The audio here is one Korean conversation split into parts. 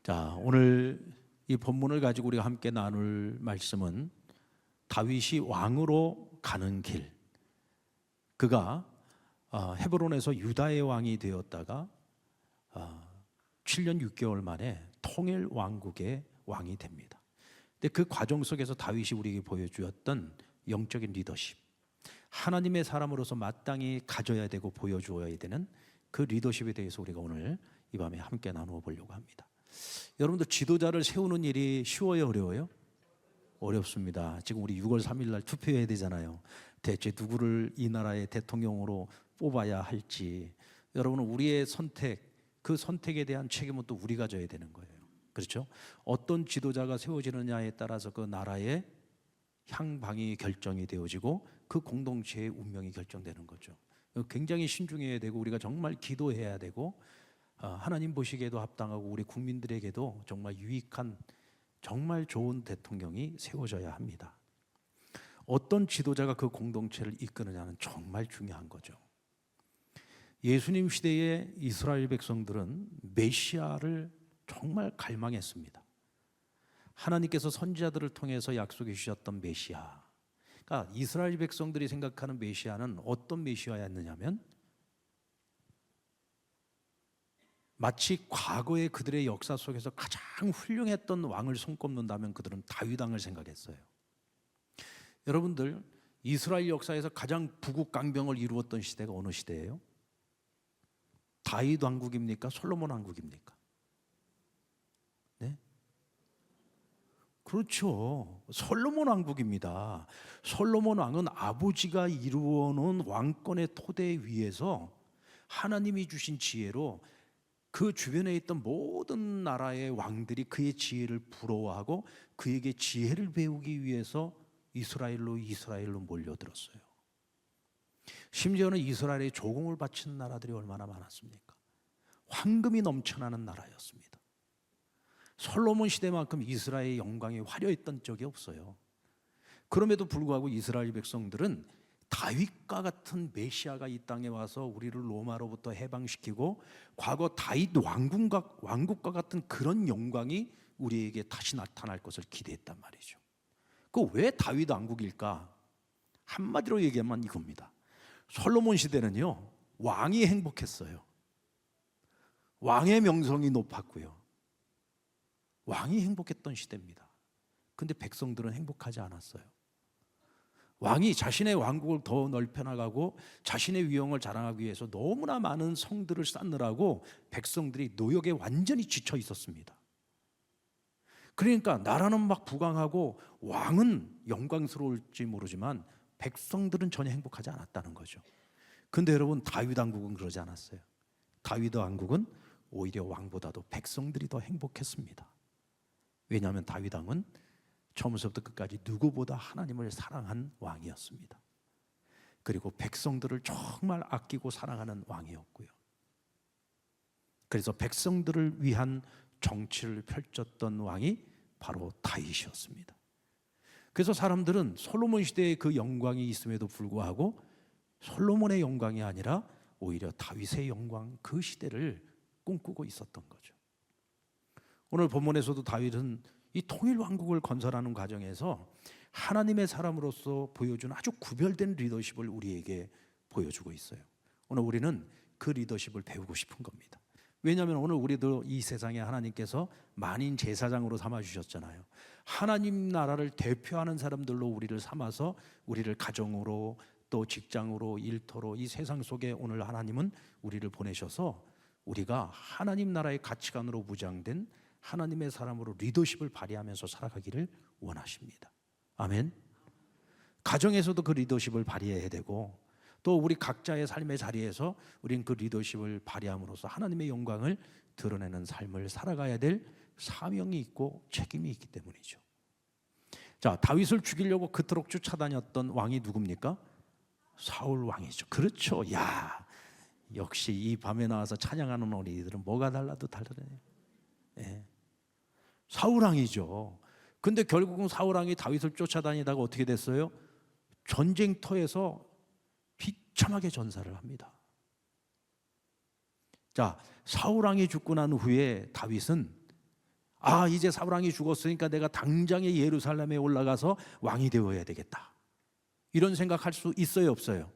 자, 오늘 이 본문을 가지고 우리가 함께 나눌 말씀은 다윗이 왕으로 가는 길. 그가 헤브론에서 유다의 왕이 되었다가 7년 6개월 만에 통일 왕국의 왕이 됩니다. 근데 그 과정 속에서 다윗이 우리에게 보여주었던 영적인 리더십, 하나님의 사람으로서 마땅히 가져야 되고 보여주어야 되는 그 리더십에 대해서 우리가 오늘 이 밤에 함께 나누어 보려고 합니다. 여러분들, 지도자를 세우는 일이 쉬워요, 어려워요? 어렵습니다. 지금 우리 6월 3일 날 투표해야 되잖아요. 대체 누구를 이 나라의 대통령으로 뽑아야 할지. 여러분은 우리의 선택, 그 선택에 대한 책임은 또 우리가 져야 되는 거예요. 그렇죠? 어떤 지도자가 세워지느냐에 따라서 그 나라의 향방이 결정이 되어지고 그 공동체의 운명이 결정되는 거죠. 굉장히 신중해야 되고 우리가 정말 기도해야 되고 하나님 보시기에도 합당하고 우리 국민들에게도 정말 유익한, 정말 좋은 대통령이 세워져야 합니다. 어떤 지도자가 그 공동체를 이끄느냐는 정말 중요한 거죠. 예수님 시대의 이스라엘 백성들은 메시아를 정말 갈망했습니다. 하나님께서 선지자들을 통해서 약속해 주셨던 메시아. 그러니까 이스라엘 백성들이 생각하는 메시아는 어떤 메시아였느냐면 마치 과거의 그들의 역사 속에서 가장 훌륭했던 왕을 손꼽는다면 그들은 다윗 왕을 생각했어요. 여러분들, 이스라엘 역사에서 가장 부국강병을 이루었던 시대가 어느 시대예요? 다윗 왕국입니까? 솔로몬 왕국입니까? 네? 그렇죠. 솔로몬 왕국입니다. 솔로몬 왕은 아버지가 이루어 놓은 왕권의 토대 위에서 하나님이 주신 지혜로 그 주변에 있던 모든 나라의 왕들이 그의 지혜를 부러워하고 그에게 지혜를 배우기 위해서 이스라엘로 몰려들었어요. 심지어는 이스라엘의 조공을 바치는 나라들이 얼마나 많았습니까? 황금이 넘쳐나는 나라였습니다. 솔로몬 시대만큼 이스라엘의 영광이 화려했던 적이 없어요. 그럼에도 불구하고 이스라엘 백성들은 다윗과 같은 메시아가 이 땅에 와서 우리를 로마로부터 해방시키고 과거 다윗 왕국과 같은 그런 영광이 우리에게 다시 나타날 것을 기대했단 말이죠. 그 왜 다윗 왕국일까? 한마디로 얘기하면 이겁니다. 솔로몬 시대는요, 왕이 행복했어요. 왕의 명성이 높았고요. 왕이 행복했던 시대입니다. 근데 백성들은 행복하지 않았어요. 왕이 자신의 왕국을 더 넓혀나가고 자신의 위엄을 자랑하기 위해서 너무나 많은 성들을 쌓느라고 백성들이 노역에 완전히 지쳐 있었습니다. 그러니까 나라는 막 부강하고 왕은 영광스러울지 모르지만 백성들은 전혀 행복하지 않았다는 거죠. 근데 여러분, 다윗 왕국은 그러지 않았어요. 다윗 왕국은 오히려 왕보다도 백성들이 더 행복했습니다. 왜냐하면 다윗 왕은 처음부터 끝까지 누구보다 하나님을 사랑한 왕이었습니다. 그리고 백성들을 정말 아끼고 사랑하는 왕이었고요. 그래서 백성들을 위한 정치를 펼쳤던 왕이 바로 다윗이었습니다. 그래서 사람들은 솔로몬 시대의 그 영광이 있음에도 불구하고 솔로몬의 영광이 아니라 오히려 다윗의 영광, 그 시대를 꿈꾸고 있었던 거죠. 오늘 본문에서도 다윗은 이 통일 왕국을 건설하는 과정에서 하나님의 사람으로서 보여준 아주 구별된 리더십을 우리에게 보여주고 있어요. 오늘 우리는 그 리더십을 배우고 싶은 겁니다. 왜냐하면 오늘 우리도 이 세상에 하나님께서 만인 제사장으로 삼아주셨잖아요. 하나님 나라를 대표하는 사람들로 우리를 삼아서 우리를 가정으로 또 직장으로 일터로 이 세상 속에 오늘 하나님은 우리를 보내셔서 우리가 하나님 나라의 가치관으로 무장된 하나님의 사람으로 리더십을 발휘하면서 살아가기를 원하십니다. 아멘. 가정에서도 그 리더십을 발휘해야 되고 또 우리 각자의 삶의 자리에서 우린 그 리더십을 발휘함으로써 하나님의 영광을 드러내는 삶을 살아가야 될 사명이 있고 책임이 있기 때문이죠. 자, 다윗을 죽이려고 그토록 쫓아다녔던 왕이 누굽니까? 사울 왕이죠. 그렇죠. 야, 역시 이 밤에 나와서 찬양하는 어린이들은 뭐가 달라도 다르네. 예. 사울 왕이죠. 근데 결국은 사울 왕이 다윗을 쫓아다니다가 어떻게 됐어요? 전쟁터에서 비참하게 전사를 합니다. 자, 사울 왕이 죽고 난 후에 다윗은 아, 이제 사울 왕이 죽었으니까 내가 당장에 예루살렘에 올라가서 왕이 되어야 되겠다. 이런 생각할 수 있어요, 없어요?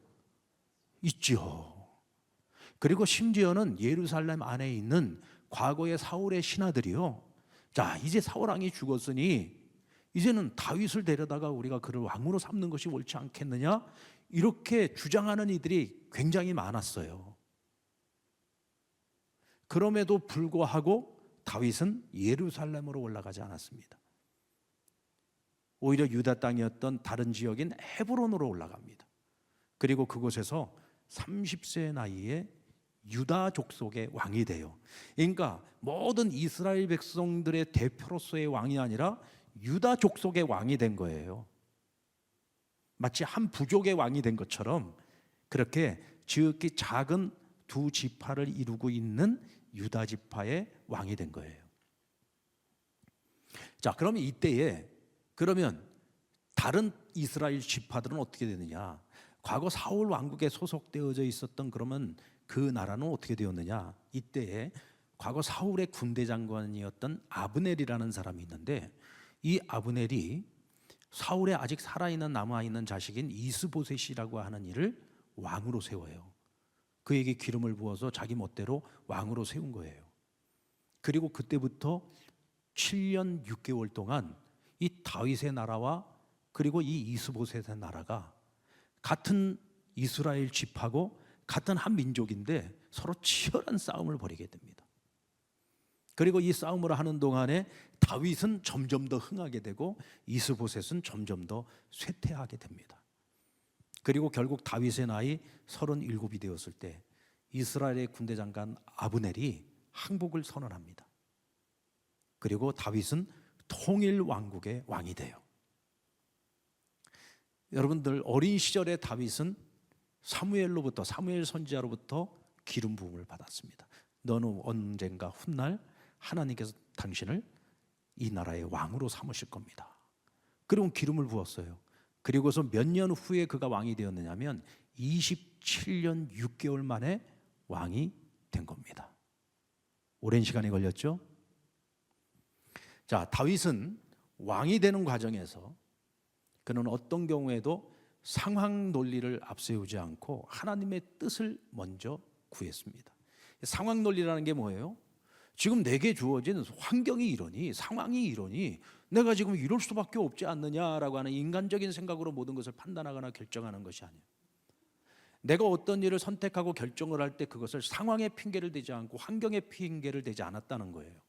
있죠. 그리고 심지어는 예루살렘 안에 있는 과거의 사울의 신하들이요, 자, 이제 사울 왕이 죽었으니 이제는 다윗을 데려다가 우리가 그를 왕으로 삼는 것이 옳지 않겠느냐, 이렇게 주장하는 이들이 굉장히 많았어요. 그럼에도 불구하고 다윗은 예루살렘으로 올라가지 않았습니다. 오히려 유다 땅이었던 다른 지역인 헤브론으로 올라갑니다. 그리고 그곳에서 30세 나이에 유다 족속의 왕이 돼요. 그러니까 모든 이스라엘 백성들의 대표로서의 왕이 아니라 유다 족속의 왕이 된 거예요. 마치 한 부족의 왕이 된 것처럼 그렇게 지극히 작은 두 지파를 이루고 있는 유다 지파의 왕이 된 거예요. 자, 그러면 이때에 그러면 다른 이스라엘 지파들은 어떻게 되느냐? 과거 사울 왕국에 소속되어져 있었던 그러면 그 나라는 어떻게 되었느냐? 이때에 과거 사울의 군대 장관이었던 아브넬이라는 사람이 있는데, 이 아브넬이 사울의 아직 살아있는 남아있는 자식인 이스보셋이라고 하는 이를 왕으로 세워요. 그에게 기름을 부어서 자기 멋대로 왕으로 세운 거예요. 그리고 그때부터 7년 6개월 동안 이 다윗의 나라와 그리고 이 이스보셋의 나라가 같은 이스라엘 지파고 같은 한 민족인데 서로 치열한 싸움을 벌이게 됩니다. 그리고 이 싸움을 하는 동안에 다윗은 점점 더 흥하게 되고 이스보셋은 점점 더 쇠퇴하게 됩니다. 그리고 결국 다윗의 나이 37이 되었을 때 이스라엘의 군대 장관 아브넬이 항복을 선언합니다. 그리고 다윗은 통일 왕국의 왕이 돼요. 여러분들, 어린 시절의 다윗은 사무엘 선지자로부터 기름 부음을 받았습니다. 너는 언젠가 훗날 하나님께서 당신을 이 나라의 왕으로 삼으실 겁니다. 그리고 기름을 부었어요. 그리고서 몇 년 후에 그가 왕이 되었느냐면 27년 6개월 만에 왕이 된 겁니다. 오랜 시간이 걸렸죠? 자, 다윗은 왕이 되는 과정에서 그는 어떤 경우에도 상황 논리를 앞세우지 않고 하나님의 뜻을 먼저 구했습니다. 상황 논리라는 게 뭐예요? 지금 내게 주어진 환경이 이러니, 상황이 이러니 내가 지금 이럴 수밖에 없지 않느냐라고 하는 인간적인 생각으로 모든 것을 판단하거나 결정하는 것이 아니에요. 내가 어떤 일을 선택하고 결정을 할 때 그것을 상황의 핑계를 대지 않고 환경의 핑계를 대지 않았다는 거예요.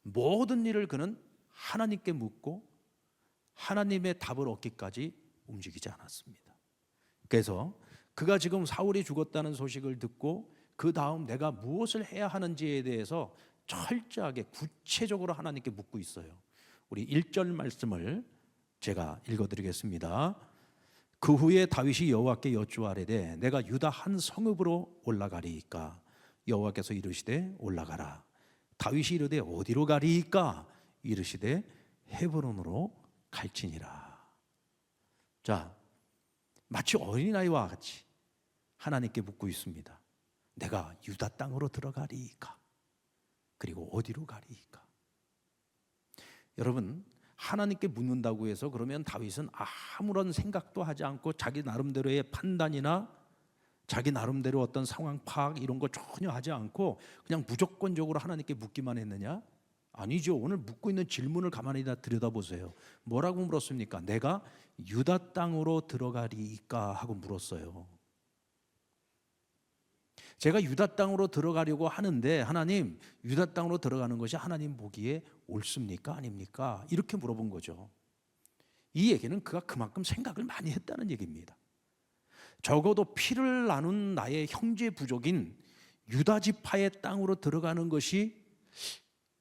모든 일을 그는 하나님께 묻고 하나님의 답을 얻기까지 움직이지 않았습니다. 그래서 그가 지금 사울이 죽었다는 소식을 듣고 그 다음 내가 무엇을 해야 하는지에 대해서 철저하게 구체적으로 하나님께 묻고 있어요. 우리 1절 말씀을 제가 읽어드리겠습니다. 그 후에 다윗이 여호와께 여쭈아뢰되 내가 유다 한 성읍으로 올라가리이까? 여호와께서 이르시되 올라가라. 다윗이 이르되 어디로 가리이까? 이르시되 헤브론으로 갈지니라. 자, 마치 어린아이와 같이 하나님께 묻고 있습니다. 내가 유다 땅으로 들어가리이까? 그리고 어디로 가리이까? 여러분, 하나님께 묻는다고 해서 그러면 다윗은 아무런 생각도 하지 않고 자기 나름대로의 판단이나 자기 나름대로 어떤 상황 파악 이런 거 전혀 하지 않고 그냥 무조건적으로 하나님께 묻기만 했느냐? 아니죠. 오늘 묻고 있는 질문을 가만히 들여다보세요. 뭐라고 물었습니까? 내가 유다 땅으로 들어가리이까 하고 물었어요. 제가 유다 땅으로 들어가려고 하는데 하나님, 유다 땅으로 들어가는 것이 하나님 보기에 옳습니까? 아닙니까? 이렇게 물어본 거죠. 이 얘기는 그가 그만큼 생각을 많이 했다는 얘기입니다. 적어도 피를 나눈 나의 형제 부족인 유다 지파의 땅으로 들어가는 것이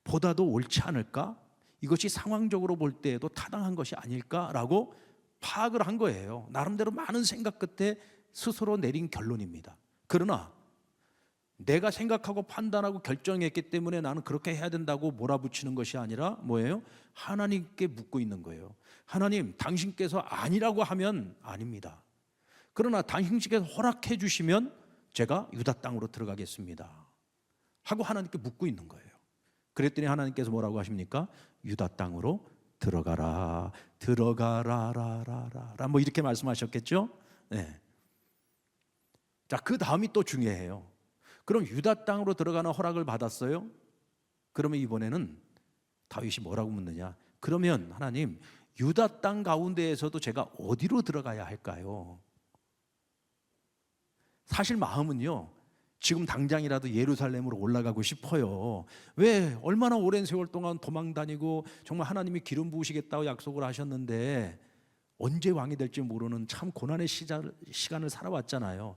보다도 옳지 않을까? 이것이 상황적으로 볼 때에도 타당한 것이 아닐까라고 파악을 한 거예요. 나름대로 많은 생각 끝에 스스로 내린 결론입니다. 그러나 내가 생각하고 판단하고 결정했기 때문에 나는 그렇게 해야 된다고 몰아붙이는 것이 아니라 뭐예요? 하나님께 묻고 있는 거예요. 하나님, 당신께서 아니라고 하면 아닙니다. 그러나 당신께서 허락해 주시면 제가 유다 땅으로 들어가겠습니다 하고 하나님께 묻고 있는 거예요. 그랬더니 하나님께서 뭐라고 하십니까? 유다 땅으로 들어가라, 들어가라라라라, 뭐 이렇게 말씀하셨겠죠? 네. 자, 그 다음이 또 중요해요. 그럼 유다 땅으로 들어가는 허락을 받았어요? 그러면 이번에는 다윗이 뭐라고 묻느냐? 그러면 하나님, 유다 땅 가운데에서도 제가 어디로 들어가야 할까요? 사실 마음은요, 지금 당장이라도 예루살렘으로 올라가고 싶어요. 왜? 얼마나 오랜 세월 동안 도망 다니고 정말 하나님이 기름 부으시겠다고 약속을 하셨는데 언제 왕이 될지 모르는 참 고난의 시간을 살아왔잖아요.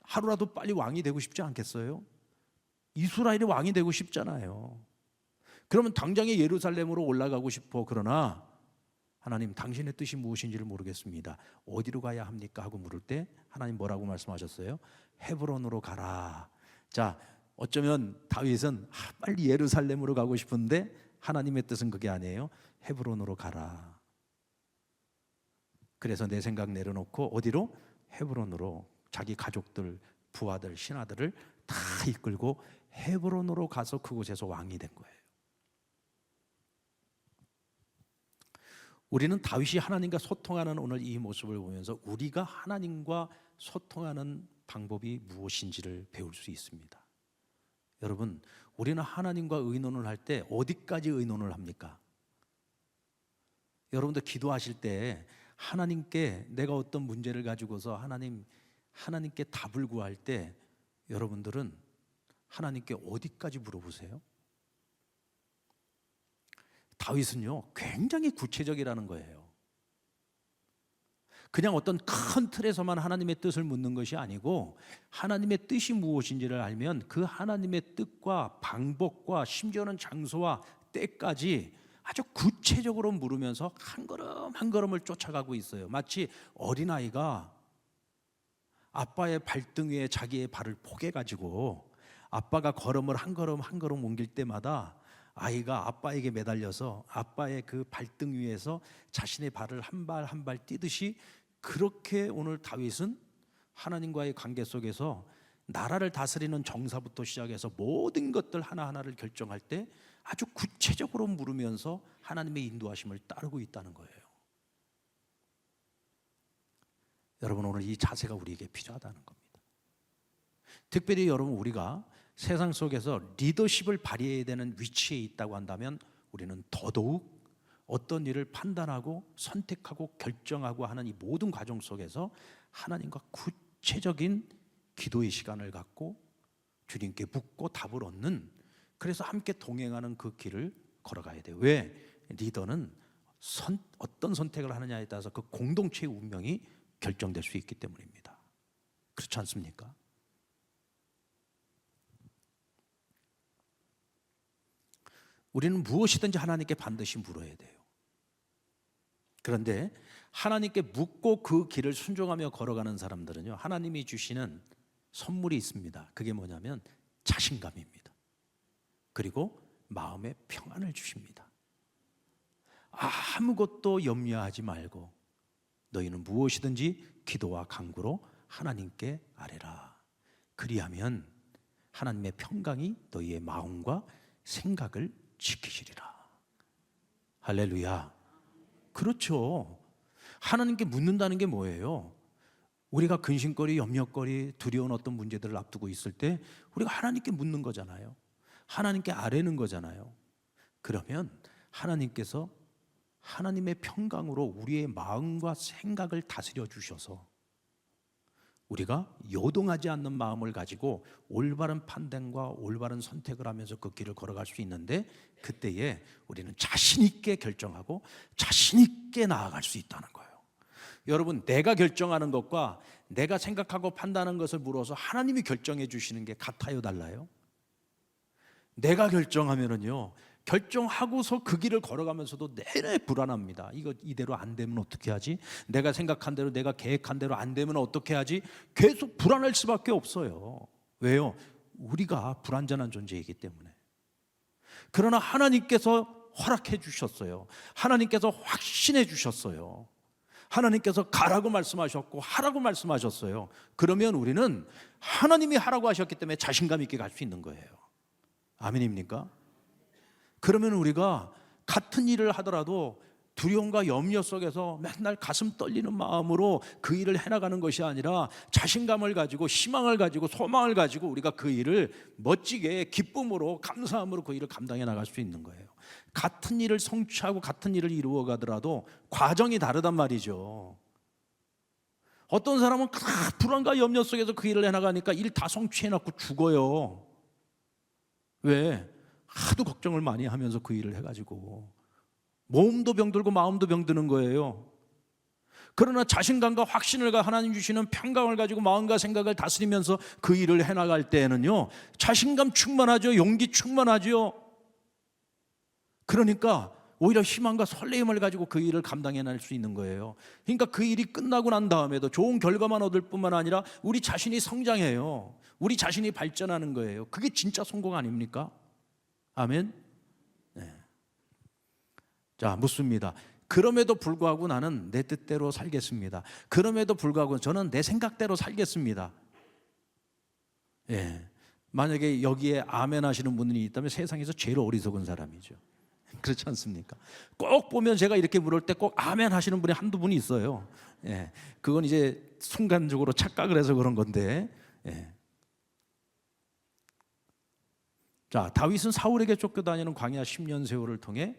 하루라도 빨리 왕이 되고 싶지 않겠어요? 이스라엘이 왕이 되고 싶잖아요. 그러면 당장에 예루살렘으로 올라가고 싶어. 그러나 하나님, 당신의 뜻이 무엇인지를 모르겠습니다. 어디로 가야 합니까? 하고 물을 때 하나님 뭐라고 말씀하셨어요? 헤브론으로 가라. 자, 어쩌면 다윗은 빨리 예루살렘으로 가고 싶은데 하나님의 뜻은 그게 아니에요. 헤브론으로 가라. 그래서 내 생각 내려놓고 어디로? 헤브론으로. 자기 가족들, 부하들, 신하들을 다 이끌고 헤브론으로 가서 그곳에서 왕이 된 거예요. 우리는 다윗이 하나님과 소통하는 오늘 이 모습을 보면서 우리가 하나님과 소통하는 방법이 무엇인지를 배울 수 있습니다. 여러분, 우리는 하나님과 의논을 할 때 어디까지 의논을 합니까? 여러분들 기도하실 때 하나님께 내가 어떤 문제를 가지고서 하나님께 답을 구할 때 여러분들은 하나님께 어디까지 물어보세요? 다윗은요, 굉장히 구체적이라는 거예요. 그냥 어떤 큰 틀에서만 하나님의 뜻을 묻는 것이 아니고 하나님의 뜻이 무엇인지를 알면 그 하나님의 뜻과 방법과 심지어는 장소와 때까지 아주 구체적으로 물으면서 한 걸음 한 걸음을 쫓아가고 있어요. 마치 어린아이가 아빠의 발등 위에 자기의 발을 포개가지고 아빠가 걸음을 한 걸음 한 걸음 옮길 때마다 아이가 아빠에게 매달려서 아빠의 그 발등 위에서 자신의 발을 한 발 한 발 뛰듯이, 그렇게 오늘 다윗은 하나님과의 관계 속에서 나라를 다스리는 정사부터 시작해서 모든 것들 하나하나를 결정할 때 아주 구체적으로 물으면서 하나님의 인도하심을 따르고 있다는 거예요. 여러분, 오늘 이 자세가 우리에게 필요하다는 겁니다. 특별히 여러분, 우리가 세상 속에서 리더십을 발휘해야 되는 위치에 있다고 한다면 우리는 더더욱 어떤 일을 판단하고 선택하고 결정하고 하는 이 모든 과정 속에서 하나님과 구체적인 기도의 시간을 갖고 주님께 묻고 답을 얻는, 그래서 함께 동행하는 그 길을 걸어가야 돼요. 왜? 리더는 어떤 선택을 하느냐에 따라서 그 공동체의 운명이 결정될 수 있기 때문입니다. 그렇지 않습니까? 우리는 무엇이든지 하나님께 반드시 물어야 돼요. 그런데 하나님께 묻고 그 길을 순종하며 걸어가는 사람들은요, 하나님이 주시는 선물이 있습니다. 그게 뭐냐면 자신감입니다. 그리고 마음의 평안을 주십니다. 아무것도 염려하지 말고 너희는 무엇이든지 기도와 간구로 하나님께 아뢰라. 그리하면 하나님의 평강이 너희의 마음과 생각을 지키시리라. 할렐루야. 그렇죠. 하나님께 묻는다는 게 뭐예요? 우리가 근심거리, 염려거리, 두려운 어떤 문제들을 앞두고 있을 때 우리가 하나님께 묻는 거잖아요. 하나님께 아뢰는 거잖아요. 그러면 하나님께서 하나님의 평강으로 우리의 마음과 생각을 다스려 주셔서 우리가 요동하지 않는 마음을 가지고 올바른 판단과 올바른 선택을 하면서 그 길을 걸어갈 수 있는데, 그때에 우리는 자신 있게 결정하고 자신 있게 나아갈 수 있다는 거예요. 여러분, 내가 결정하는 것과 내가 생각하고 판단하는 것을 물어서 하나님이 결정해 주시는 게 같아요, 달라요? 내가 결정하면은요, 결정하고서 그 길을 걸어가면서도 내내 불안합니다. 이거 이대로 안 되면 어떻게 하지? 내가 생각한 대로, 내가 계획한 대로 안 되면 어떻게 하지? 계속 불안할 수밖에 없어요. 왜요? 우리가 불완전한 존재이기 때문에. 그러나 하나님께서 허락해 주셨어요. 하나님께서 확신해 주셨어요. 하나님께서 가라고 말씀하셨고 하라고 말씀하셨어요. 그러면 우리는 하나님이 하라고 하셨기 때문에 자신감 있게 갈 수 있는 거예요. 아멘입니까? 그러면 우리가 같은 일을 하더라도 두려움과 염려 속에서 맨날 가슴 떨리는 마음으로 그 일을 해나가는 것이 아니라 자신감을 가지고 희망을 가지고 소망을 가지고 우리가 그 일을 멋지게 기쁨으로 감사함으로 그 일을 감당해 나갈 수 있는 거예요. 같은 일을 성취하고 같은 일을 이루어 가더라도 과정이 다르단 말이죠. 어떤 사람은 불안과 염려 속에서 그 일을 해나가니까 일 다 성취해놓고 죽어요. 왜? 하도 걱정을 많이 하면서 그 일을 해가지고 몸도 병들고 마음도 병드는 거예요. 그러나 자신감과 확신을 하나님 주시는 평강을 가지고 마음과 생각을 다스리면서 그 일을 해나갈 때에는요, 자신감 충만하죠. 용기 충만하죠. 그러니까 오히려 희망과 설레임을 가지고 그 일을 감당해낼 수 있는 거예요. 그러니까 그 일이 끝나고 난 다음에도 좋은 결과만 얻을 뿐만 아니라 우리 자신이 성장해요. 우리 자신이 발전하는 거예요. 그게 진짜 성공 아닙니까? 아멘. 네. 자, 묻습니다. 그럼에도 불구하고 나는 내 뜻대로 살겠습니다. 그럼에도 불구하고 저는 내 생각대로 살겠습니다. 예. 만약에 여기에 아멘 하시는 분이 있다면 세상에서 제일 어리석은 사람이죠. 그렇지 않습니까? 꼭 보면 제가 이렇게 물을 때 꼭 아멘 하시는 분이 한두 분이 있어요. 예. 그건 이제 순간적으로 착각을 해서 그런 건데. 예. 자, 다윗은 사울에게 쫓겨다니는 광야 10년 세월을 통해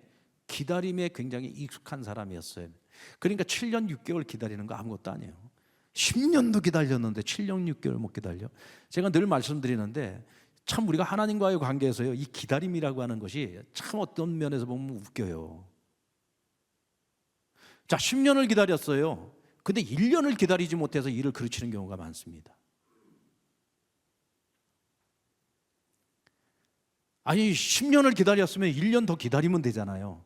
기다림에 굉장히 익숙한 사람이었어요. 그러니까 7년 6개월 기다리는 거 아무것도 아니에요. 10년도 기다렸는데 7년 6개월 못 기다려. 제가 늘 말씀드리는데 참 우리가 하나님과의 관계에서요, 이 기다림이라고 하는 것이 참 어떤 면에서 보면 웃겨요. 자, 10년을 기다렸어요. 근데 1년을 기다리지 못해서 일을 그르치는 경우가 많습니다. 아니, 10년을 기다렸으면 1년 더 기다리면 되잖아요.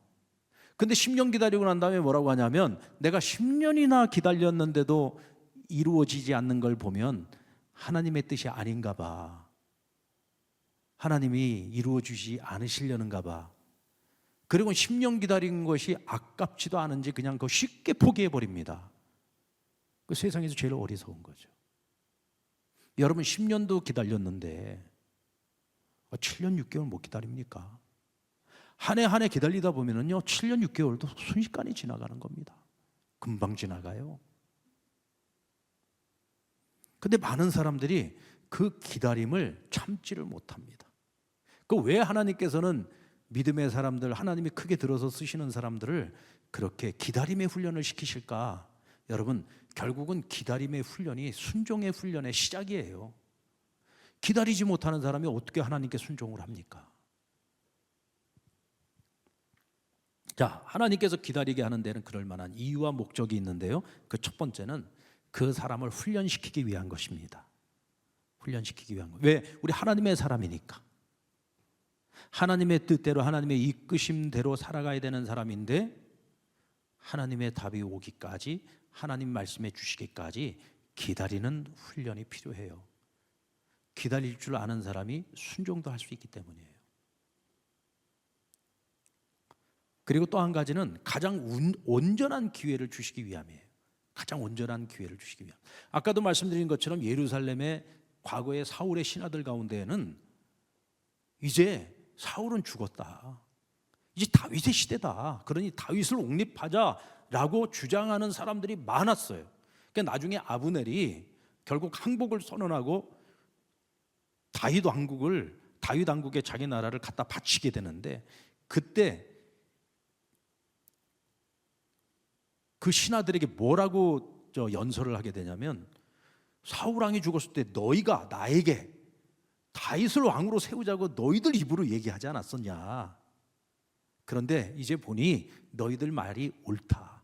근데 10년 기다리고 난 다음에 뭐라고 하냐면, 내가 10년이나 기다렸는데도 이루어지지 않는 걸 보면 하나님의 뜻이 아닌가 봐. 하나님이 이루어주지 않으시려는가 봐. 그리고 10년 기다린 것이 아깝지도 않은지 그냥 그거 쉽게 포기해버립니다. 그 세상에서 제일 어리석은 거죠. 여러분 10년도 기다렸는데 7년 6개월 못 기다립니까? 한 해 한 해 기다리다 보면은요, 7년 6개월도 순식간에 지나가는 겁니다. 금방 지나가요. 근데 많은 사람들이 그 기다림을 참지를 못합니다. 그 왜 하나님께서는 믿음의 사람들, 하나님이 크게 들어서 쓰시는 사람들을 그렇게 기다림의 훈련을 시키실까? 여러분, 결국은 기다림의 훈련이 순종의 훈련의 시작이에요. 기다리지 못하는 사람이 어떻게 하나님께 순종을 합니까? 자, 하나님께서 기다리게 하는 데는 그럴 만한 이유와 목적이 있는데요, 그 첫 번째는 그 사람을 훈련시키기 위한 것입니다. 훈련시키기 위한 것. 왜? 우리 하나님의 사람이니까. 하나님의 뜻대로 하나님의 이끄심대로 살아가야 되는 사람인데, 하나님의 답이 오기까지, 하나님 말씀해 주시기까지 기다리는 훈련이 필요해요. 기다릴 줄 아는 사람이 순종도 할 수 있기 때문이에요. 그리고 또 한 가지는 가장 온전한 기회를 주시기 위함이에요. 가장 온전한 기회를 주시기 위함. 아까도 말씀드린 것처럼 예루살렘의 과거의 사울의 신하들 가운데에는 이제 사울은 죽었다, 이제 다윗의 시대다, 그러니 다윗을 옹립하자라고 주장하는 사람들이 많았어요. 그러니까 나중에 아브넬이 결국 항복을 선언하고 다윗 왕국에 자기 나라를 갖다 바치게 되는데, 그때 그 신하들에게 뭐라고 연설을 하게 되냐면, 사울 왕이 죽었을 때 너희가 나에게 다윗을 왕으로 세우자고 너희들 입으로 얘기하지 않았었냐. 그런데 이제 보니 너희들 말이 옳다.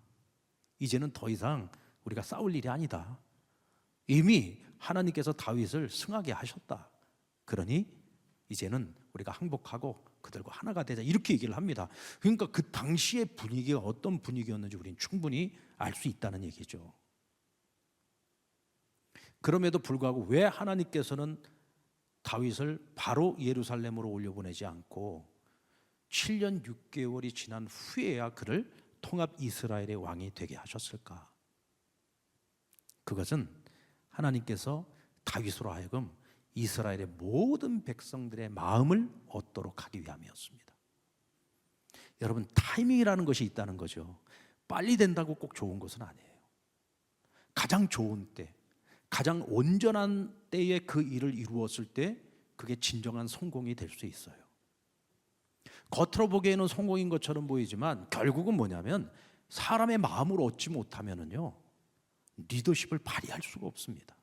이제는 더 이상 우리가 싸울 일이 아니다. 이미 하나님께서 다윗을 승하게 하셨다. 그러니 이제는 우리가 항복하고 그들과 하나가 되자, 이렇게 얘기를 합니다. 그러니까 그 당시의 분위기가 어떤 분위기였는지 우리는 충분히 알 수 있다는 얘기죠. 그럼에도 불구하고 왜 하나님께서는 다윗을 바로 예루살렘으로 올려보내지 않고 7년 6개월이 지난 후에야 그를 통합 이스라엘의 왕이 되게 하셨을까? 그것은 하나님께서 다윗으로 하여금 이스라엘의 모든 백성들의 마음을 얻도록 하기 위함이었습니다. 여러분, 타이밍이라는 것이 있다는 거죠. 빨리 된다고 꼭 좋은 것은 아니에요. 가장 좋은 때, 가장 온전한 때에 그 일을 이루었을 때 그게 진정한 성공이 될 수 있어요. 겉으로 보기에는 성공인 것처럼 보이지만 결국은 뭐냐면 사람의 마음을 얻지 못하면은요 리더십을 발휘할 수가 없습니다.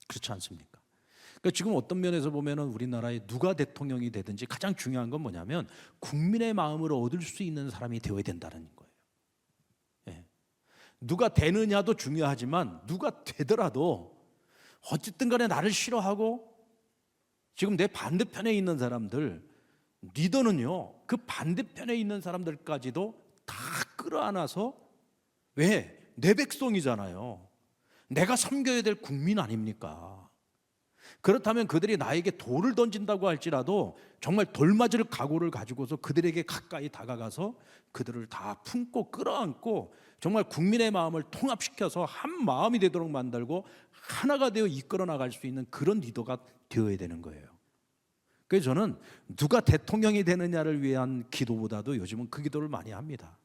그렇지 않습니까? 그러니까 지금 어떤 면에서 보면은 우리나라에 누가 대통령이 되든지 가장 중요한 건 뭐냐면 국민의 마음을 얻을 수 있는 사람이 되어야 된다는 거예요. 예. 누가 되느냐도 중요하지만 누가 되더라도 어쨌든 간에 나를 싫어하고 지금 내 반대편에 있는 사람들, 리더는요 그 반대편에 있는 사람들까지도 다 끌어안아서, 왜? 내 백성이잖아요. 내가 섬겨야 될 국민 아닙니까? 그렇다면 그들이 나에게 돌을 던진다고 할지라도 정말 돌 맞을 각오를 가지고서 그들에게 가까이 다가가서 그들을 다 품고 끌어안고 정말 국민의 마음을 통합시켜서 한 마음이 되도록 만들고 하나가 되어 이끌어 나갈 수 있는 그런 리더가 되어야 되는 거예요. 그래서 저는 누가 대통령이 되느냐를 위한 기도보다도 요즘은 그 기도를 많이 합니다.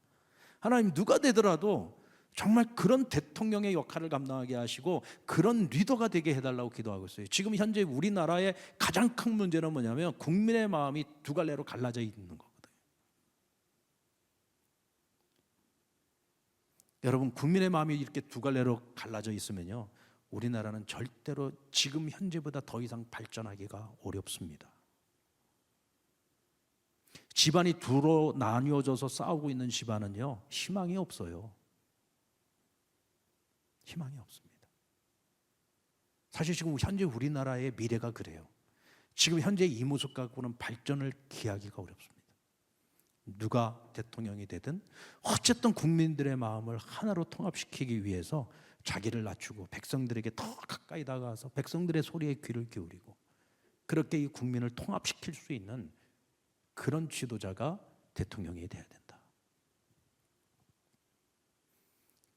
하나님, 누가 되더라도 정말 그런 대통령의 역할을 감당하게 하시고 그런 리더가 되게 해달라고 기도하고 있어요. 지금 현재 우리나라의 가장 큰 문제는 뭐냐면 국민의 마음이 두 갈래로 갈라져 있는 거거든요. 여러분, 국민의 마음이 이렇게 두 갈래로 갈라져 있으면요 우리나라는 절대로 지금 현재보다 더 이상 발전하기가 어렵습니다. 집안이 두로 나뉘어져서 싸우고 있는 집안은요 희망이 없어요. 희망이 없습니다. 사실 지금 현재 우리나라의 미래가 그래요. 지금 현재 이 모습 갖고는 발전을 기하기가 어렵습니다. 누가 대통령이 되든 어쨌든 국민들의 마음을 하나로 통합시키기 위해서 자기를 낮추고 백성들에게 더 가까이 다가가서 백성들의 소리에 귀를 기울이고 그렇게 이 국민을 통합시킬 수 있는 그런 지도자가 대통령이 돼야 된다.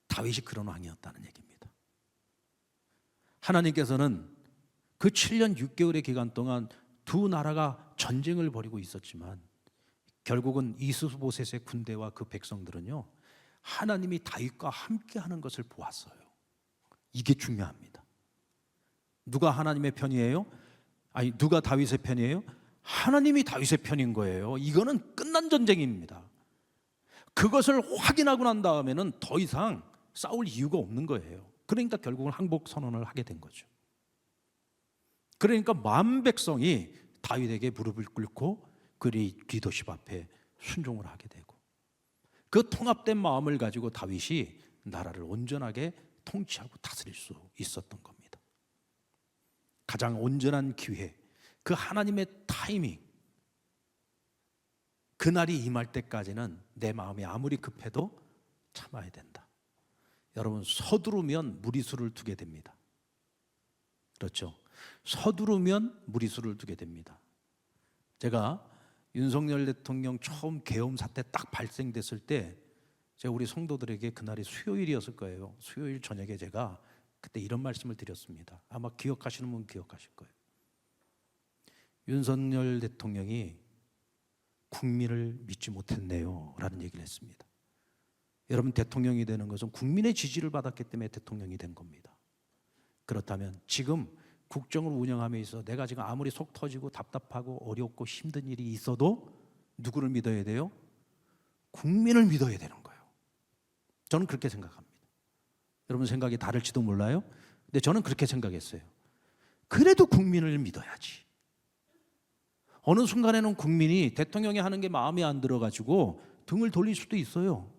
다윗이 그런 왕이었다는 얘기입니다. 하나님께서는 그 7년 6개월의 기간 동안 두 나라가 전쟁을 벌이고 있었지만 결국은 이스보셋의 군대와 그 백성들은요 하나님이 다윗과 함께하는 것을 보았어요. 이게 중요합니다. 누가 하나님의 편이에요? 아니, 누가 다윗의 편이에요? 하나님이 다윗의 편인 거예요. 이거는 끝난 전쟁입니다. 그것을 확인하고 난 다음에는 더 이상 싸울 이유가 없는 거예요. 그러니까 결국은 항복 선언을 하게 된 거죠. 그러니까 만 백성이 다윗에게 무릎을 꿇고 그리 리더십 앞에 순종을 하게 되고 그 통합된 마음을 가지고 다윗이 나라를 온전하게 통치하고 다스릴 수 있었던 겁니다. 가장 온전한 기회, 그 하나님의 타이밍, 그날이 임할 때까지는 내 마음이 아무리 급해도 참아야 된다. 여러분, 서두르면 무리수를 두게 됩니다. 그렇죠? 서두르면 무리수를 두게 됩니다. 제가 윤석열 대통령 처음 계엄 사태 딱 발생됐을 때 제가 우리 성도들에게 그날이 수요일이었을 거예요. 수요일 저녁에 제가 그때 이런 말씀을 드렸습니다. 아마 기억하시는 분 기억하실 거예요. 윤석열 대통령이 국민을 믿지 못했네요 라는 얘기를 했습니다. 여러분, 대통령이 되는 것은 국민의 지지를 받았기 때문에 대통령이 된 겁니다. 그렇다면 지금 국정을 운영함에 있어 내가 지금 아무리 속 터지고 답답하고 어렵고 힘든 일이 있어도 누구를 믿어야 돼요? 국민을 믿어야 되는 거예요. 저는 그렇게 생각합니다. 여러분 생각이 다를지도 몰라요. 근데 저는 그렇게 생각했어요. 그래도 국민을 믿어야지. 어느 순간에는 국민이 대통령이 하는 게 마음에 안 들어가지고 등을 돌릴 수도 있어요.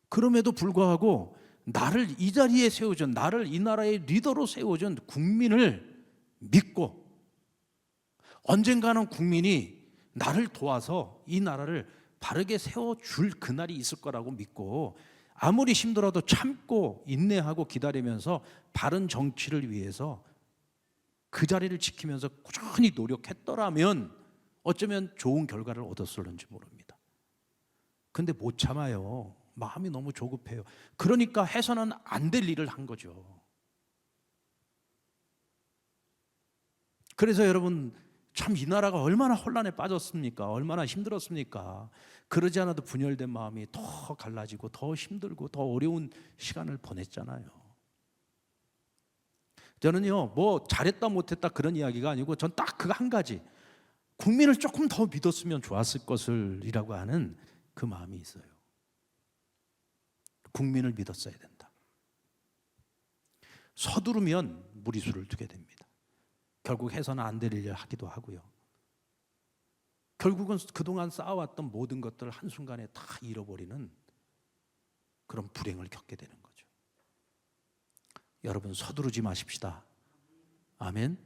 그럼에도 불구하고 나를 이 자리에 세워준, 나를 이 나라의 리더로 세워준 국민을 믿고 언젠가는 국민이 나를 도와서 이 나라를 바르게 세워줄 그날이 있을 거라고 믿고 아무리 힘들어도 참고 인내하고 기다리면서 바른 정치를 위해서 그 자리를 지키면서 꾸준히 노력했더라면 어쩌면 좋은 결과를 얻었을는지 모릅니다. 근데 못 참아요. 마음이 너무 조급해요. 그러니까 해서는 안 될 일을 한 거죠. 그래서 여러분, 참 이 나라가 얼마나 혼란에 빠졌습니까? 얼마나 힘들었습니까? 그러지 않아도 분열된 마음이 더 갈라지고 더 힘들고 더 어려운 시간을 보냈잖아요. 저는요, 뭐 잘했다 못했다 그런 이야기가 아니고 전 딱 그 한 가지, 국민을 조금 더 믿었으면 좋았을 것을이라고 하는 그 마음이 있어요. 국민을 믿었어야 된다. 서두르면 무리수를 두게 됩니다. 결국 해서는 안 될 일을 하기도 하고요. 결국은 그동안 쌓아왔던 모든 것들을 한순간에 다 잃어버리는 그런 불행을 겪게 되는 거죠. 여러분, 서두르지 마십시다. 아멘.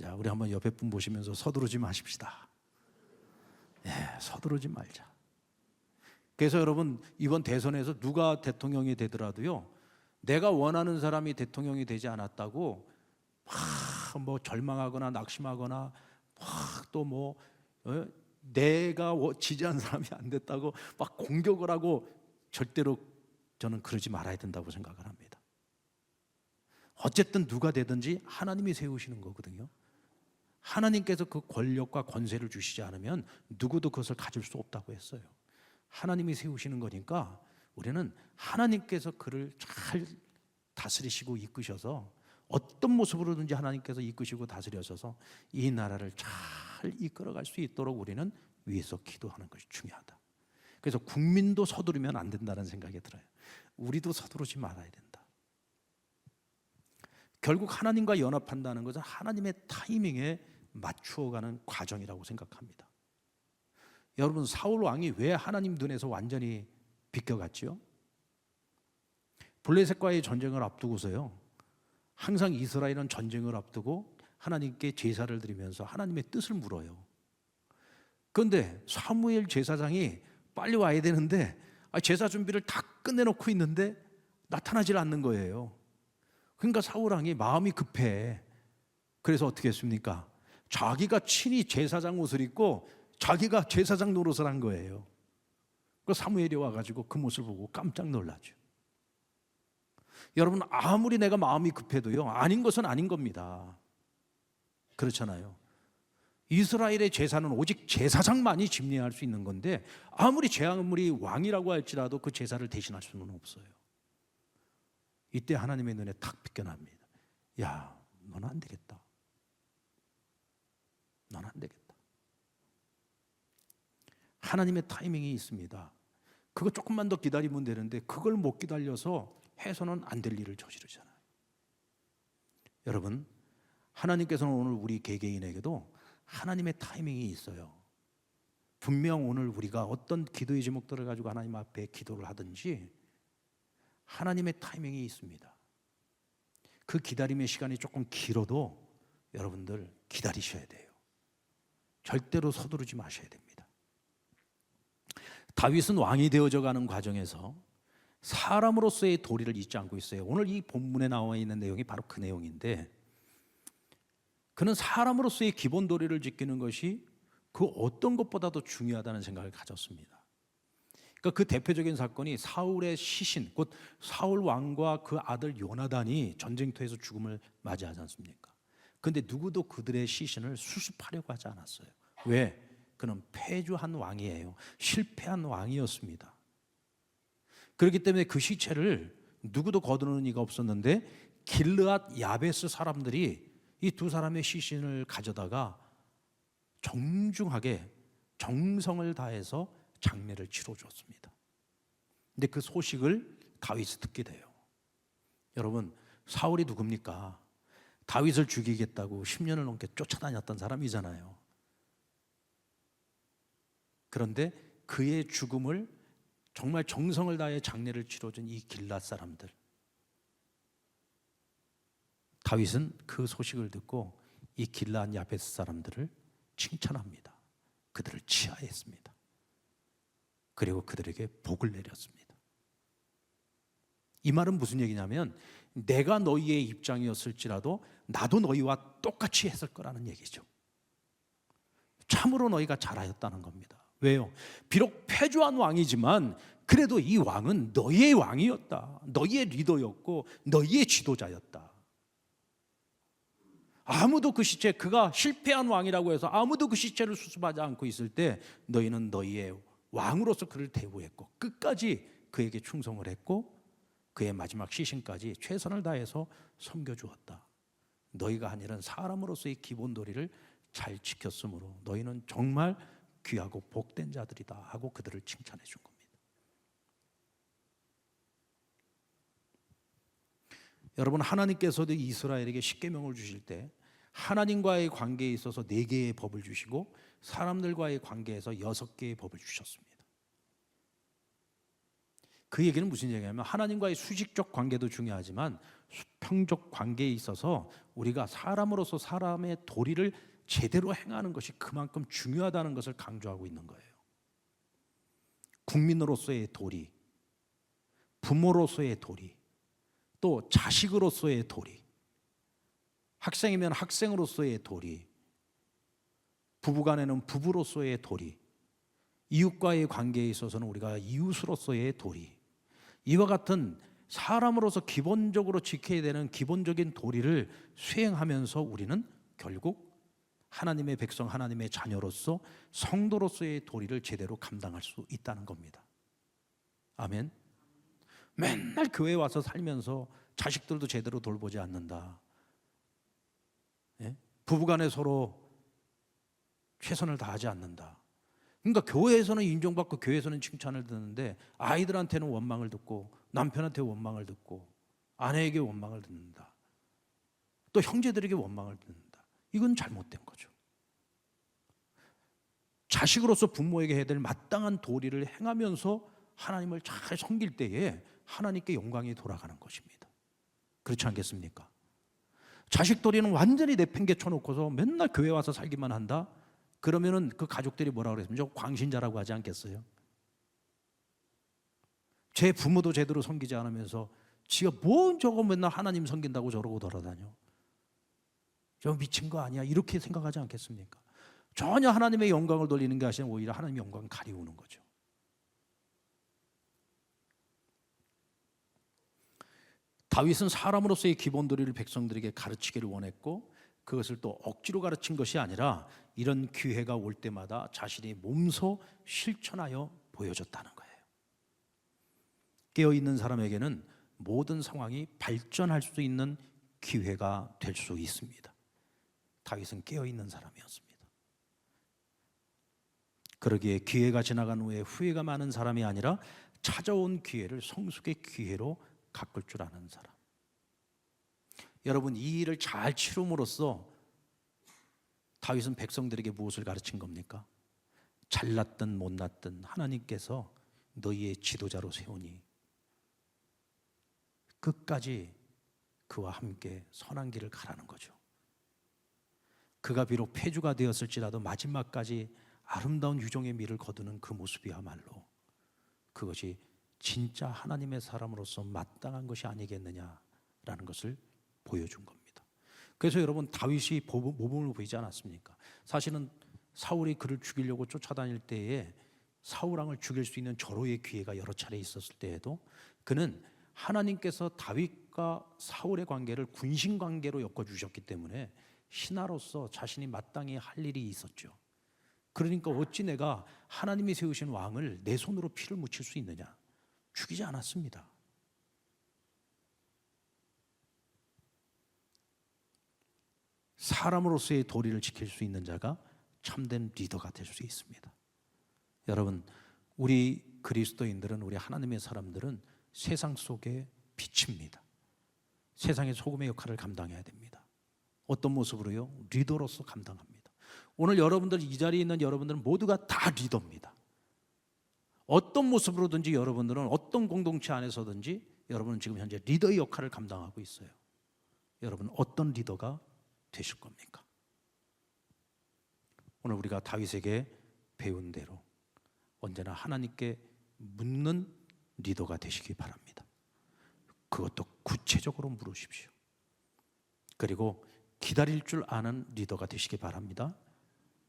자, 우리 한번 옆에 분 보시면서 서두르지 마십시다. 서두르지 말자. 그래서 여러분, 이번 대선에서 누가 대통령이 되더라도요, 내가 원하는 사람이 대통령이 되지 않았다고 뭐 절망하거나 낙심하거나 또 내가 지지한 사람이 안 됐다고 막 공격을 하고, 절대로 저는 그러지 말아야 된다고 생각을 합니다. 어쨌든 누가 되든지 하나님이 세우시는 거거든요. 하나님께서 그 권력과 권세를 주시지 않으면 누구도 그것을 가질 수 없다고 했어요. 하나님이 세우시는 거니까 우리는 하나님께서 그를 잘 다스리시고 이끄셔서, 어떤 모습으로든지 하나님께서 이끄시고 다스려셔서 이 나라를 잘 이끌어갈 수 있도록 우리는 위에서 기도하는 것이 중요하다. 그래서 국민도 서두르면 안 된다는 생각이 들어요. 우리도 서두르지 말아야 된다. 결국 하나님과 연합한다는 것은 하나님의 타이밍에 맞추어가는 과정이라고 생각합니다. 여러분, 사울 왕이 왜 하나님 눈에서 완전히 비껴갔지요? 블레셋과의 전쟁을 앞두고서요, 항상 이스라엘은 전쟁을 앞두고 하나님께 제사를 드리면서 하나님의 뜻을 물어요. 그런데 사무엘 제사장이 빨리 와야 되는데 제사 준비를 다 끝내놓고 있는데 나타나질 않는 거예요. 그러니까 사울 왕이 마음이 급해. 그래서 어떻게 했습니까? 자기가 친히 제사장 옷을 입고 자기가 제사장 노릇을 한 거예요. 그 사무엘이 와가지고 그 모습을 보고 깜짝 놀라죠. 여러분, 아무리 내가 마음이 급해도요, 아닌 것은 아닌 겁니다. 그렇잖아요. 이스라엘의 제사는 오직 제사장만이 집례할 수 있는 건데, 아무리 왕이라고 할지라도 그 제사를 대신할 수는 없어요. 이때 하나님의 눈에 탁 비껴납니다. 야, 너는 안 되겠다. 너는 안 되겠다. 하나님의 타이밍이 있습니다. 그거 조금만 더 기다리면 되는데 그걸 못 기다려서 해서는 안 될 일을 저지르잖아요. 여러분, 하나님께서는 오늘 우리 개개인에게도 하나님의 타이밍이 있어요. 분명 오늘 우리가 어떤 기도의 제목들을 가지고 하나님 앞에 기도를 하든지 하나님의 타이밍이 있습니다. 그 기다림의 시간이 조금 길어도 여러분들 기다리셔야 돼요. 절대로 서두르지 마셔야 됩니다. 다윗은 왕이 되어져 가는 과정에서 사람으로서의 도리를 잊지 않고 있어요. 오늘 이 본문에 나와 있는 내용이 바로 그 내용인데, 그는 사람으로서의 기본 도리를 지키는 것이 그 어떤 것보다도 중요하다는 생각을 가졌습니다. 그러니까 그 대표적인 사건이 사울의 시신, 곧 사울 왕과 그 아들 요나단이 전쟁터에서 죽음을 맞이하지 않습니까? 그런데 누구도 그들의 시신을 수습하려고 하지 않았어요. 왜? 그는 패주한 왕이에요. 실패한 왕이었습니다. 그렇기 때문에 그 시체를 누구도 거두는 이가 없었는데, 길르앗 야베스 사람들이 이 두 사람의 시신을 가져다가 정중하게 정성을 다해서 장례를 치러주었습니다. 근데 그 소식을 다윗이 듣게 돼요. 여러분, 사울이 누굽니까? 다윗을 죽이겠다고 10년을 넘게 쫓아다녔던 사람이잖아요. 그런데 그의 죽음을 정말 정성을 다해 장례를 치러준 이 길앗 사람들, 다윗은 그 소식을 듣고 이 길앗 야베스 사람들을 칭찬합니다. 그들을 치하했습니다. 그리고 그들에게 복을 내렸습니다. 이 말은 무슨 얘기냐면, 내가 너희의 입장이었을지라도 나도 너희와 똑같이 했을 거라는 얘기죠. 참으로 너희가 잘하였다는 겁니다. 왜요? 비록 패주한 왕이지만 그래도 이 왕은 너희의 왕이었다. 너희의 리더였고 너희의 지도자였다. 아무도 그 시체, 그가 실패한 왕이라고 해서 아무도 그 시체를 수습하지 않고 있을 때 너희는 너희의 왕으로서 그를 대우했고 끝까지 그에게 충성을 했고 그의 마지막 시신까지 최선을 다해서 섬겨주었다. 너희가 한 일은 사람으로서의 기본 도리를 잘 지켰으므로 너희는 정말 귀하고 복된 자들이다 하고 그들을 칭찬해 준 겁니다. 여러분, 하나님께서도 이스라엘에게 십계명을 주실 때 하나님과의 관계에 있어서 4개의 법을 주시고 사람들과의 관계에서 6개의 법을 주셨습니다. 그 얘기는 무슨 얘기냐면 하나님과의 수직적 관계도 중요하지만 수평적 관계에 있어서 우리가 사람으로서 사람의 도리를 제대로 행하는 것이 그만큼 중요하다는 것을 강조하고 있는 거예요. 국민으로서의 도리, 부모로서의 도리, 또 자식으로서의 도리, 학생이면 학생으로서의 도리, 부부간에는 부부로서의 도리, 이웃과의 관계에 있어서는 우리가 이웃으로서의 도리, 이와 같은 사람으로서 기본적으로 지켜야 되는 기본적인 도리를 수행하면서 우리는 결국 하나님의 백성, 하나님의 자녀로서 성도로서의 도리를 제대로 감당할 수 있다는 겁니다. 아멘. 맨날 교회 와서 살면서 자식들도 제대로 돌보지 않는다. 예? 부부간에 서로 최선을 다하지 않는다. 그러니까 교회에서는 인정받고 교회에서는 칭찬을 듣는데 아이들한테는 원망을 듣고 남편한테 원망을 듣고 아내에게 원망을 듣는다. 또 형제들에게 원망을 듣는다. 이건 잘못된 거죠. 자식으로서 부모에게 해야 될 마땅한 도리를 행하면서 하나님을 잘 섬길 때에 하나님께 영광이 돌아가는 것입니다. 그렇지 않겠습니까? 자식 도리는 완전히 내팽개쳐 놓고서 맨날 교회 와서 살기만 한다? 그러면은 그 가족들이 뭐라고 그랬습니까? 광신자라고 하지 않겠어요? 제 부모도 제대로 섬기지 않으면서 지가 뭔 저거 맨날 하나님 섬긴다고 저러고 돌아다녀. 저 미친 거 아니야? 이렇게 생각하지 않겠습니까? 전혀 하나님의 영광을 돌리는 게 아니라 오히려 하나님의 영광을 가리우는 거죠. 다윗은 사람으로서의 기본 도리를 백성들에게 가르치기를 원했고 그것을 또 억지로 가르친 것이 아니라 이런 기회가 올 때마다 자신이 몸소 실천하여 보여줬다는 거예요. 깨어있는 사람에게는 모든 상황이 발전할 수 있는 기회가 될 수 있습니다. 다윗은 깨어있는 사람이었습니다. 그러기에 기회가 지나간 후에 후회가 많은 사람이 아니라 찾아온 기회를 성숙의 기회로 가꿀 줄 아는 사람. 여러분, 이 일을 잘 치름으로써 다윗은 백성들에게 무엇을 가르친 겁니까? 잘났든 못났든 하나님께서 너희의 지도자로 세우니 끝까지 그와 함께 선한 길을 가라는 거죠. 그가 비록 패주가 되었을지라도 마지막까지 아름다운 유종의 미를 거두는 그 모습이야말로 그것이 진짜 하나님의 사람으로서 마땅한 것이 아니겠느냐라는 것을 보여준 겁니다. 그래서 여러분, 다윗이 모범을 보이지 않았습니까? 사실은 사울이 그를 죽이려고 쫓아다닐 때에 사울 왕을 죽일 수 있는 절호의 기회가 여러 차례 있었을 때에도 그는 하나님께서 다윗과 사울의 관계를 군신 관계로 엮어주셨기 때문에 신하로서 자신이 마땅히 할 일이 있었죠. 그러니까 어찌 내가 하나님이 세우신 왕을 내 손으로 피를 묻힐 수 있느냐? 죽이지 않았습니다. 사람으로서의 도리를 지킬 수 있는 자가 참된 리더가 될 수 있습니다. 여러분, 우리 그리스도인들은, 우리 하나님의 사람들은 세상 속의 빛입니다. 세상의 소금의 역할을 감당해야 됩니다. 어떤 모습으로요? 리더로서 감당합니다. 오늘 여러분들, 이 자리에 있는 여러분들은 모두가 다 리더입니다. 어떤 모습으로든지 여러분들은 어떤 공동체 안에서든지 여러분은 지금 현재 리더의 역할을 감당하고 있어요. 여러분, 어떤 리더가 되실 겁니까? 오늘 우리가 다윗에게 배운 대로 언제나 하나님께 묻는 리더가 되시기 바랍니다. 그것도 구체적으로 물으십시오. 그리고 기다릴 줄 아는 리더가 되시기 바랍니다.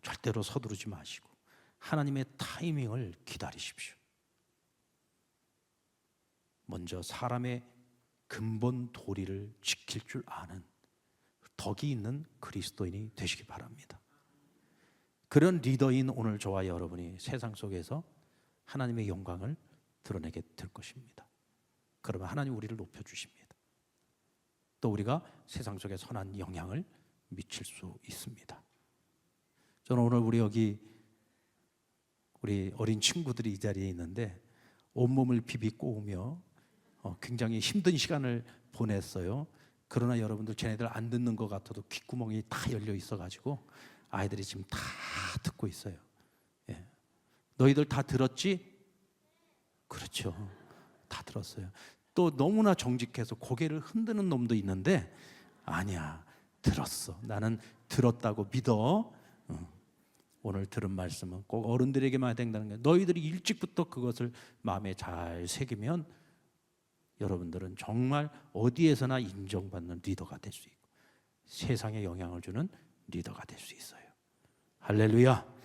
절대로 서두르지 마시고 하나님의 타이밍을 기다리십시오. 먼저 사람의 근본 도리를 지킬 줄 아는 덕이 있는 그리스도인이 되시기 바랍니다. 그런 리더인 오늘 저와 여러분이 세상 속에서 하나님의 영광을 드러내게 될 것입니다. 그러면 하나님 우리를 높여주십니다. 또 우리가 세상 속에 선한 영향을 미칠 수 있습니다. 저는 오늘 우리 어린 친구들이 이 자리에 있는데 온몸을 비비꼬으며 굉장히 힘든 시간을 보냈어요. 그러나 여러분들 쟤네들 안 듣는 것 같아도 귓구멍이 다 열려 있어가지고 아이들이 지금 다 듣고 있어요. 예. 너희들 다 들었지? 그렇죠. 다 들었어요. 또 너무나 정직해서 고개를 흔드는 놈도 있는데 아니야, 들었어. 나는 들었다고 믿어. 오늘 들은 말씀은 꼭 어른들에게만 된다는 거예요. 너희들이 일찍부터 그것을 마음에 잘 새기면 여러분들은 정말 어디에서나 인정받는 리더가 될 수 있고 세상에 영향을 주는 리더가 될 수 있어요. 할렐루야.